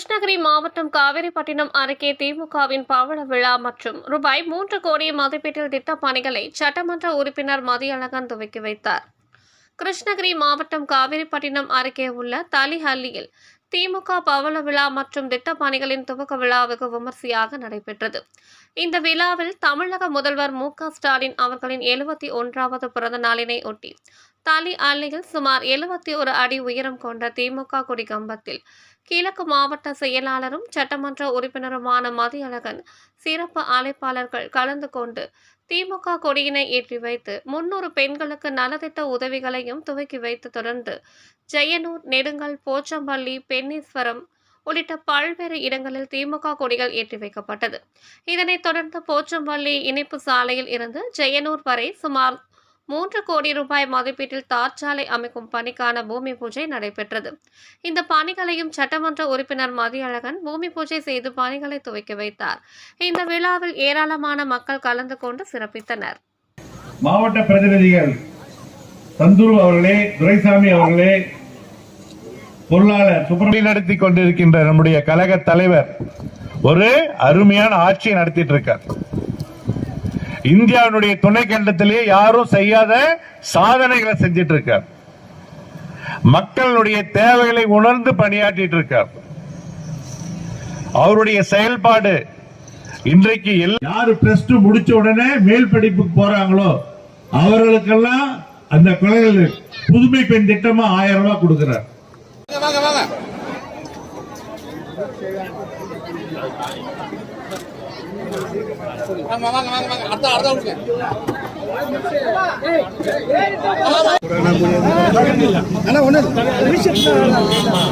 கிருஷ்ணகிரி மாவட்டம் காவேரிப்பட்டினம் அருகே திமுகவின் பவள விழா மற்றும் ரூபாய் 3 கோடி மதிப்பீட்டில் திட்டப் பணிகளை சட்டமன்ற உறுப்பினர் மதியழகன் துவக்கி வைத்தார். கிருஷ்ணகிரி மாவட்டம் காவேரிப்பட்டினம் அருகே உள்ள தலிஹள்ளியில் திமுக பவள விழா மற்றும் திட்டப் பணிகளின் துவக்க விழா வெகு விமர்சையாக நடைபெற்றது. இந்த விழாவில் தமிழக முதல்வர் மு.க. ஸ்டாலின் அவர்களின் 71வது பிறந்த நாளினை ஒட்டி தலிஹள்ளியில் சுமார் 71 அடி உயரம் கொண்ட திமுக கொடி கம்பத்தில் கிழக்கு மாவட்ட செயலாளரும் சட்டமன்ற உறுப்பினருமான மதியழகன் சிறப்பு அழைப்பாளர்கள் கலந்து கொண்டு திமுக கொடியினை ஏற்றி வைத்து 300 பெண்களுக்கு நலத்திட்ட உதவிகளையும் துவக்கி வைத்து தொடர்ந்து ஜெயனூர், நெடுங்கல், போச்சம்பள்ளி, பென்னீஸ்வரம் உள்ளிட்ட பல்வேறு இடங்களில் திமுக கொடிகள் ஏற்றி வைக்கப்பட்டது. இதனைத் தொடர்ந்து போச்சம்பள்ளி இணைப்பு சாலையில் இருந்து ஜெயனூர் வரை சுமார் 3 கோடி ரூபாய் மதிப்பீட்டில் தார் சாலை அமைக்கும் பணிக்கான பூமி பூஜை நடைபெற்றது. இந்த பணிகளையும் சட்டமன்ற உறுப்பினர் மதியழகன் பூமி பூஜை செய்து பணிகளை துவக்கி வைத்தார். இந்த விழாவில் ஏராளமான மக்கள் கலந்து கொண்டு சிறப்பித்தனர். மாவட்ட பிரதிநிதிகள் தந்தூர் அவர்களே, துரைசாமி அவர்களே, பொருளாளர் சுப்பிரமணியன் நடத்தி கொண்டிருக்கின்ற நம்முடைய கழக தலைவர் ஒரு அருமையான ஆட்சியை நடத்திட்டு இருக்கார். இந்தியாவுடைய துணை கண்டத்திலேயே யாரும் செய்யாத சாதனைகளை செஞ்சிட்டு இருக்கார். மக்களுடைய தேவைகளை உணர்ந்து பணியாற்றிட்டு இருக்கார். அவருடைய செயல்பாடு இன்றைக்கு யாரு பிளஸ் 2 முடிச்ச உடனே மேல் படிப்புக்கு போறாங்களோ அவர்களுக்கெல்லாம் அந்த குழந்தைகள் புதுமை பெண் திட்டமா 1000 ரூபாய் கொடுக்கிறார். வாங்க